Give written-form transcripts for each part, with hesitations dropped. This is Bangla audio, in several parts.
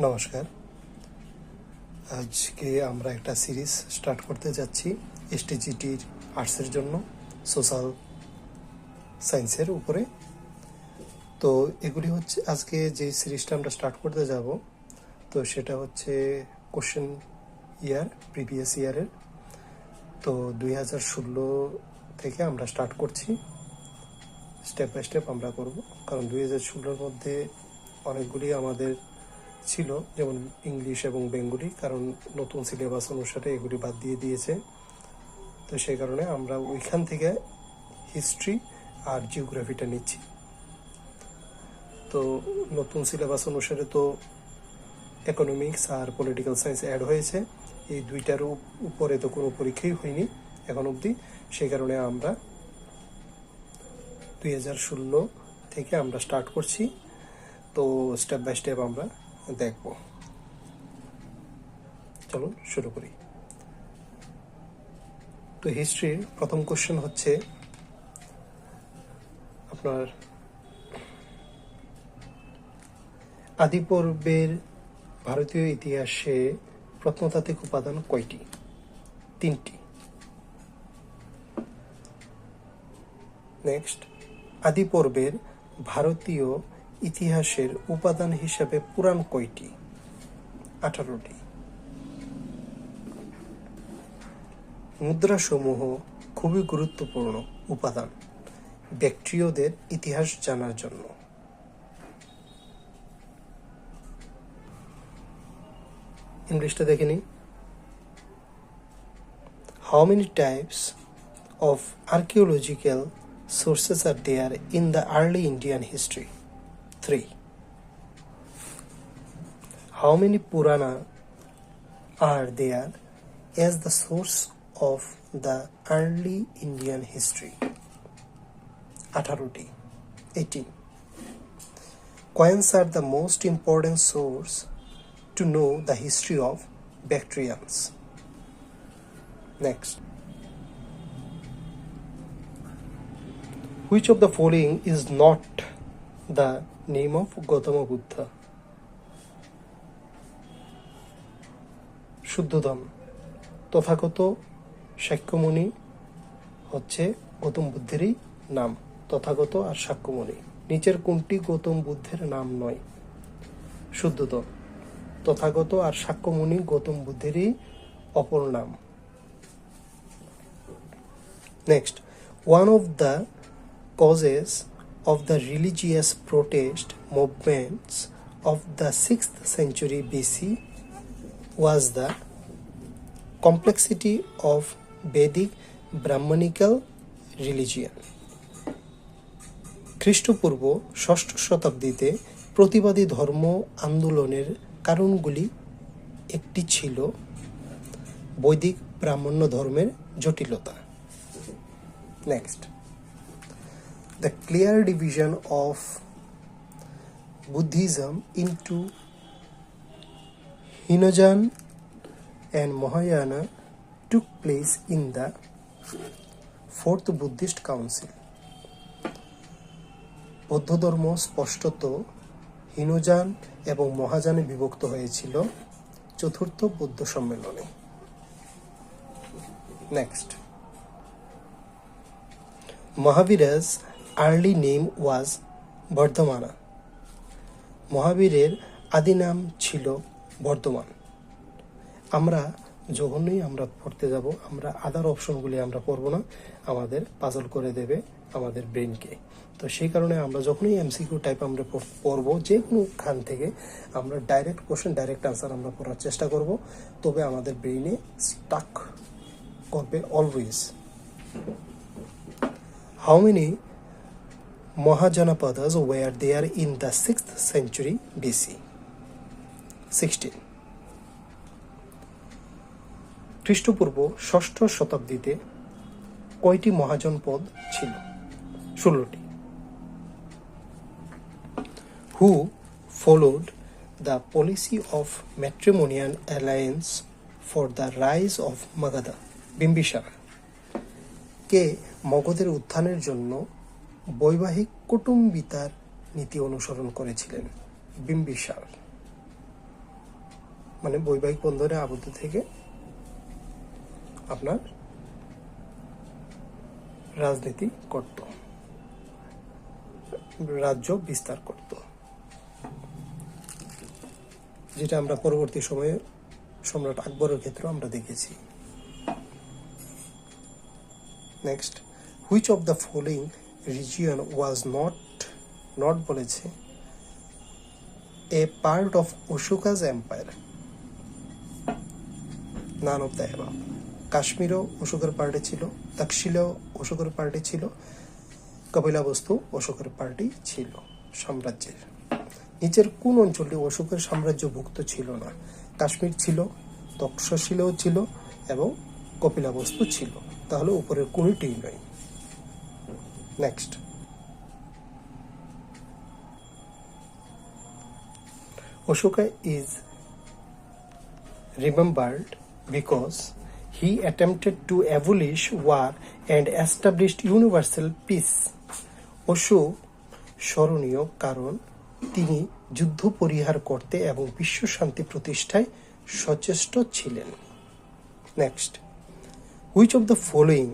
নমস্কার। আজকে আমরা একটা সিরিজ স্টার্ট করতে যাচ্ছি এসটিজিটির আর্টসের জন্য, সোশ্যাল সায়েন্সের উপরে। তো এগুলি হচ্ছে আজকে যে সিরিজটা আমরা স্টার্ট করতে যাব, তো সেটা হচ্ছে কোশ্চেন প্রিভিয়াস ইয়ারের। তো 2016 থেকে আমরা স্টার্ট করছি, স্টেপ বাই স্টেপ আমরা করব, কারণ 2016-র মধ্যে অনেকগুলি আমাদের ছিল, যেমন ইংলিশ এবং বেঙ্গলি, কারণ নতুন সিলেবাস অনুসারে এগুলি বাদ দিয়ে দিয়েছে। তো সেই কারণে আমরা ওইখান থেকে হিস্ট্রি আর জিওগ্রাফিটা নিচ্ছি। তো নতুন সিলেবাস অনুসারে তো ইকোনমিক্স আর পলিটিক্যাল সায়েন্স অ্যাড হয়েছে, এই দুইটার উপরে তো কোনো পরীক্ষাই হয়নি এখন অবধি। সেই কারণে আমরা 2016 থেকে আমরা স্টার্ট করছি। তো স্টেপ বাই স্টেপ আমরা দেখব। চলো শুরু করি। তো হিস্ট্রির প্রথম কোশ্চেন হচ্ছে আপনার আদি পর্বের ভারতীয় ইতিহাসে প্রত্নতাত্ত্বিক উপাদান কয়টি? 3টি। নেক্সট, আদি পর্বের ভারতীয় ইতিহাসের উপাদান হিসাবে পুরাণ কয়টি? 18টি। মুদ্রাসমূহ খুবই গুরুত্বপূর্ণ উপাদান ব্যক্তিয়দের ইতিহাস জানার জন্য। ইংলিশটা দেখে নিই। How many types of archaeological sources are there in the early Indian history? 3. How many Purana are there as the source of the early Indian history? 18টি। 18. Coins are the most important source to know the history of Bactrians. Next, which of the following is not the name of Gautama Buddha? Suddhodana. Tathagata Shakyamuni হচ্ছে গৌতম বুদ্ধেরই নাম। তথাগত আর সাক্ষ্যমণি, নিচের কোনটি গৌতম বুদ্ধের নাম নয়? শুদ্ধোধন। তথাগত আর সাক্ষ্যমণি গৌতম বুদ্ধেরই অপর নাম। Next, one of the causes of the religious protest movements of the 6th century BC was the complexity of Vedic Brahmanical religion. খ্রিস্টপূর্ব 6ষ্ঠ শতাব্দীতে প্রতিবাদী ধর্ম আন্দোলনের কারণগুলি একটি ছিল বৈদিক ব্রাহ্মণ্য ধর্মের জটিলতা। Next, the clear division of Buddhism into Hinayan and Mahayana took place in the 4th Buddhist Council. বৌদ্ধ ধর্ম স্পষ্টত হিনযান এবং মহাযানে বিভক্ত হয়েছিল 4th বৌদ্ধ সম্মেলনে। Next, Mahavira's early name was Vardhamana. মহাবীরের আদি নাম ছিল বর্ধমান। আমরা যখনই আমরা পড়তে যাব, আমরা আদার অপশনগুলি আমরা পড়ব না, আমাদের পাজল করে দেবে আমাদের ব্রেনকে। তো সেই কারণে আমরা যখনই এমসিকিউ টাইপ আমরা পড়বো, যে কোনো খান থেকে আমরা ডাইরেক্ট কোশ্চেন ডাইরেক্ট আনসার আমরা পড়ার চেষ্টা করব, তবে আমাদের ব্রেইনে স্টাক করবে always. How many Mahajanapadas were there in the 6th century BC? 16. খ্রিস্টপূর্ব 6ষ্ঠ শতাব্দীতে কয়টি মহাজনপদ ছিল? 16টি। Who followed the policy of matrimonial alliance for the rise of Magadha? Bimbisara. কে মগধের উত্থানের জন্য বৈবাহিক কুটুম্বিতার নীতি অনুসরণ করেছিলেন? বিম্বিসার। মানে বৈবাহিক বন্ধনে আবদ্ধ থেকে আপনার রাজনীতি করত, রাজ্য বিস্তার করত, যেটা আমরা পরবর্তী সময়ে সম্রাট আকবরের ক্ষেত্রে আমরা দেখেছি। Next, which of the following region was not বলেছে a part of Ashoka's empire? None of the above. কাশ্মীরও অশোকের পার্টি ছিল, তক্ষশিলাও অশোকের পার্টি ছিল, কপিলাবস্তু অশোকের পার্টি ছিল সাম্রাজ্যের। নিচের কোন অঞ্চলটি অশোকের সাম্রাজ্যভুক্ত ছিল না? কাশ্মীর ছিল, তক্ষশিলাও ছিল এবং কপিলাবস্তু ছিল। তাহলে উপরের কোনটিই নয়। Next, Ashoka is remembered because he attempted to abolish war and established universal peace. Ashoka স্মরণীয় কারণ তিনি যুদ্ধ পরিহার করতে এবং বিশ্ব শান্তি প্রতিষ্ঠায় সচেষ্ট ছিলেন। Next, which of the following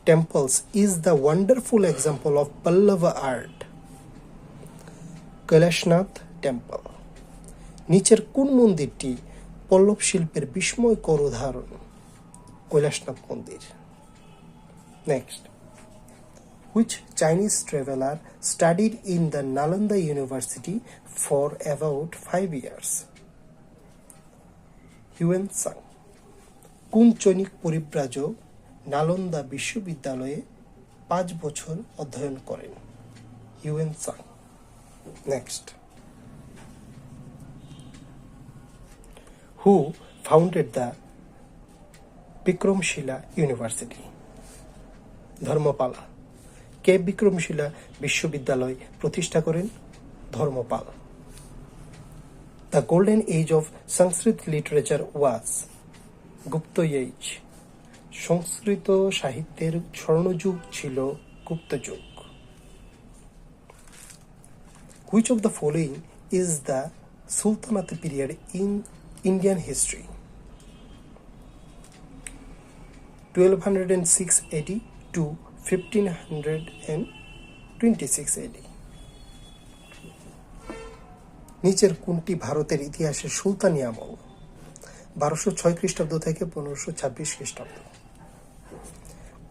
temples is the wonderful example of Pallava art? Kailasanath temple. নিচের কোন মন্দিরটি পল্লব শিল্পের বিস্ময়কর উদাহরণ? কৈলাসনাথ মন্দির। Next, which Chinese traveler studied in the Nalanda University for about 5 years? Hiuen Tsang. কোন চৈনিক পরিব্রাজক নালন্দা বিশ্ববিদ্যালয়ে 5 বছর অধ্যয়ন করেন? Hiuen Tsang. Next, who founded the Vikramashila university? Dharmapala. কে বিক্রমশিলা বিশ্ববিদ্যালয় প্রতিষ্ঠা করেন? Dharmapal. The golden age of Sanskrit literature was? Gupta age. Sanskrit সাহিত্যের স্বর্ণযুগ ছিল গুপ্ত যুগ। Which of the following is the Sultanate period in Indian history? 1206 AD to 1526 AD. নিচের কোনটি ভারতের ইতিহাসের সুলতানি আমল? 1206 খ্রিস্টাব্দ থেকে 1526 খ্রিস্টাব্দ।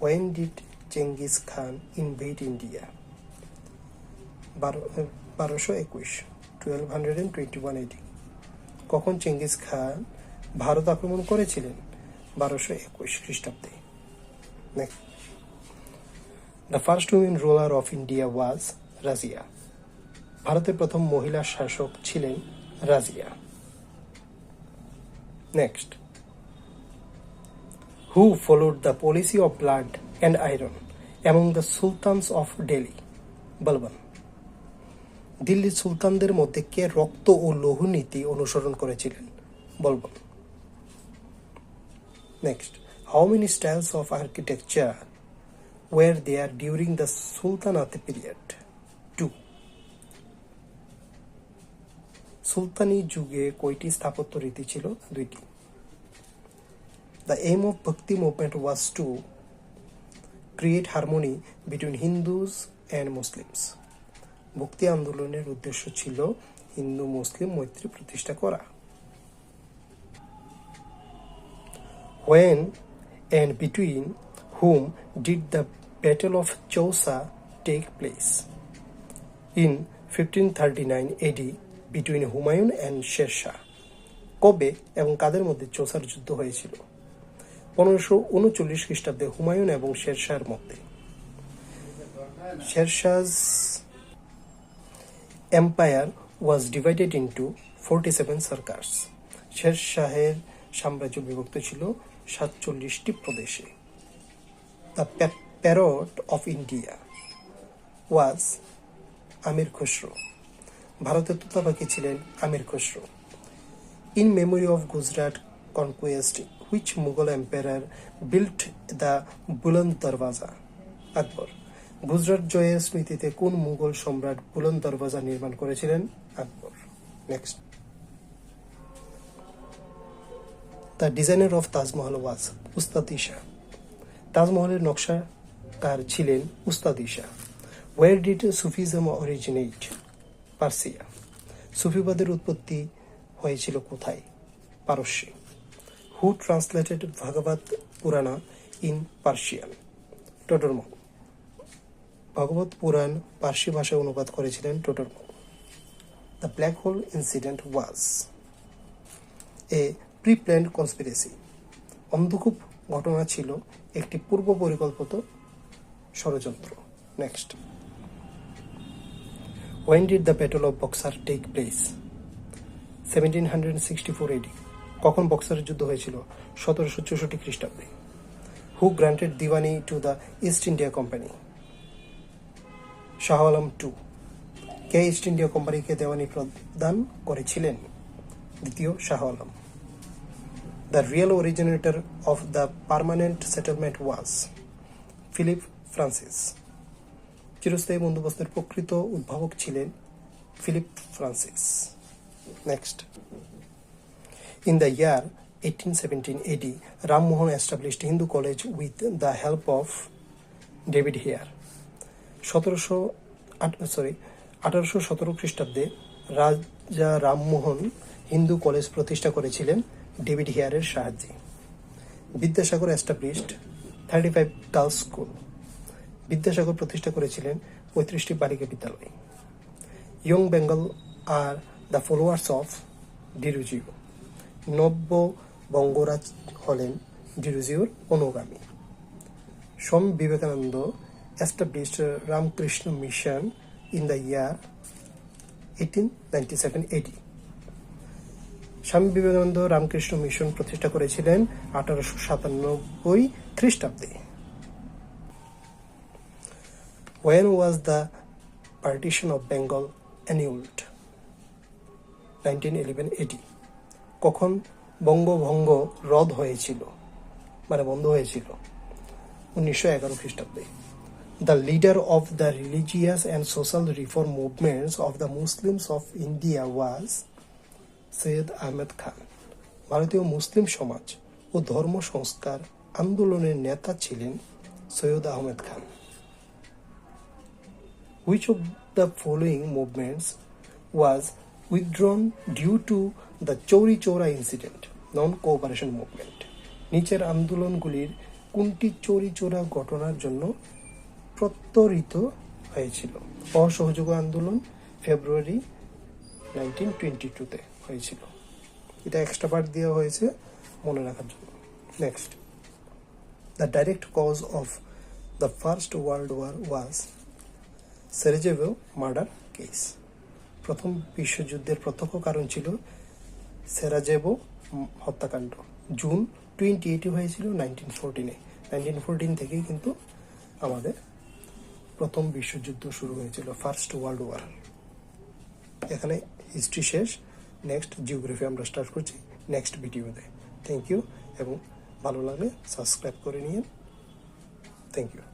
When did Genghis Khan invade India? 1221 1221 AD. কখন চেঙ্গিস খান ভারত আক্রমণ করেছিলেন? 1221 খ্রিস্টাব্দে। Next, the first women ruler of India ওয়াজ রাজিয়া। ভারতের প্রথম মহিলা শাসক ছিলেন Razia. Next, who followed the policy of blood and iron among the sultans of Delhi? বলবান। দিল্লির সুলতানদের মধ্যে কে রক্ত ও লৌহ নীতি অনুসরণ করেছিলেন? Balban. Next, how many styles of architecture were there during the sultanate period? 2। সুলতানি যুগে কয়টি স্থাপত্য রীতি ছিল? 2টি। The aim of bhakti movement was to create harmony between Hindus and Muslims. ভক্তি আন্দোলনের উদ্দেশ্য ছিল হিন্দু মুসলিম মৈত্রী প্রতিষ্ঠা করা। When and between whom did the Battle of Chausa take place? In 1539 AD between Humayun and Sher Shah. কবে এবং কাদের মধ্যে চৌসার যুদ্ধ হয়েছিল? 1539 খ্রিস্টাব্দে হুমায়ুন এবং শের শাহের মধ্যে। শের শাহ's empire was divided into 47 sarkars. শের শাহের সাম্রাজ্য বিভক্ত ছিল 47টি প্রদেশে। The parrot of India was Amir Khusro. ভারতের তোতা পাখি ছিলেন Amir Khusro. In memory of Gujarat conquest which Mughal empire built the Buland Darwaza? Akbar. Gujarat জয়ের স্মৃতিতে কোন মুঘল সম্রাট বুলন্দ দরওয়াজা নির্মাণ করেছিলেন? Akbar. Next, the designer of Taj Mahal was Ustad Isa. তাজমহলের নকশাকার ছিলেন Ustad Isa. Where did Sufism originate? Persia. সুফিবাদের উৎপত্তি হয়েছিল কোথায়? পারস্যে। Who translated Bhagavata Purana in Persian? Todarmal. Bhagavata Purana পার্সি ভাষায় অনুবাদ করেছিলেন Todarmal. The black hole incident was a pre planned conspiracy. অন্ধকূপ ঘটনা ছিল একটি পূর্ব পরিকল্পিত ষড়যন্ত্র। Next. When did the Battle of Buxar take place? 1764 AD. কখন বক্সারের যুদ্ধ হয়েছিল? 1764 খ্রিস্টাব্দে। Who granted Diwani to the East India Company? Shah Alam II। কে ইস্ট ইন্ডিয়া কোম্পানিকে দেওয়ানি প্রদান করেছিলেন? দ্বিতীয় Shah Alam. The real originator of the permanent settlement was? Philip Francis. চিরস্থায়ী বন্দোবস্তের প্রকৃত উদ্ভাবক ছিলেন Philip Francis. Next. In the year 1817 AD, Ram Mohan established Hindu College with the help of David Hare. 1817 খ্রিস্টাব্দে রাজা রামমোহন হিন্দু কলেজ প্রতিষ্ঠা করেছিলেন ডেভিড হিয়ারের সাহায্যে। Vidyasagar established 35 girls school. Vidyasagar প্রতিষ্ঠা করেছিলেন 35টি বালিকা বিদ্যালয়। Young Bengal are the followers of Derozio. নব্য বঙ্গরাজ হলেন ডিরুজিওর অনুগামী। Swami Vivekananda established Ramakrishna Mission in the year 1897 AD. Swami Vivekananda Ramakrishna mission প্রতিষ্ঠা করেছিলেন 1897 খ্রিস্টাব্দে। When was the partition of Bengal annulled? 1911 AD. কখন বঙ্গভঙ্গ রদ হয়েছিল, মানে বন্ধ হয়েছিল? 1911 খ্রিস্টাব্দে। The leader of the religious and social reform movements of the Muslims of India was Syed Ahmed Khan. ভারতীয় মুসলিম সমাজ ও ধর্ম সংস্কার আন্দোলনের নেতা ছিলেন Syed Ahmed Khan. Which of the following movements was withdrawn due to the Chowri Chowra incident? Non-cooperation movement. নিচের আন্দোলনগুলির কোনটি চৌরি চৌরা ঘটনার জন্য প্রত্যরিত হয়েছিল? অসহযোগ আন্দোলন ফেব্রুয়ারি 1922-তে হয়েছিল। এটা এক্সট্রা পার্ট দেওয়া হয়েছে মনে রাখার জন্য। Next. The direct cause of the first world war was Sarajevo murder case. প্রথম বিশ্বযুদ্ধের প্রত্যক্ষ কারণ ছিল সেরাজেভো হত্যাকাণ্ড। জুন 28 হয়েছিল 1914-এ। 1914 থেকেই কিন্তু আমাদের প্রথম বিশ্বযুদ্ধ শুরু হয়েছিল, ফার্স্ট ওয়ার্ল্ড ওয়ার। এখানে হিস্ট্রি শেষ। নেক্সট জিওগ্রাফি আমরা স্টার্ট করছি নেক্সট ভিডিওতে। থ্যাংক ইউ, এবং ভালো লাগলে সাবস্ক্রাইব করে নিন। Thank you.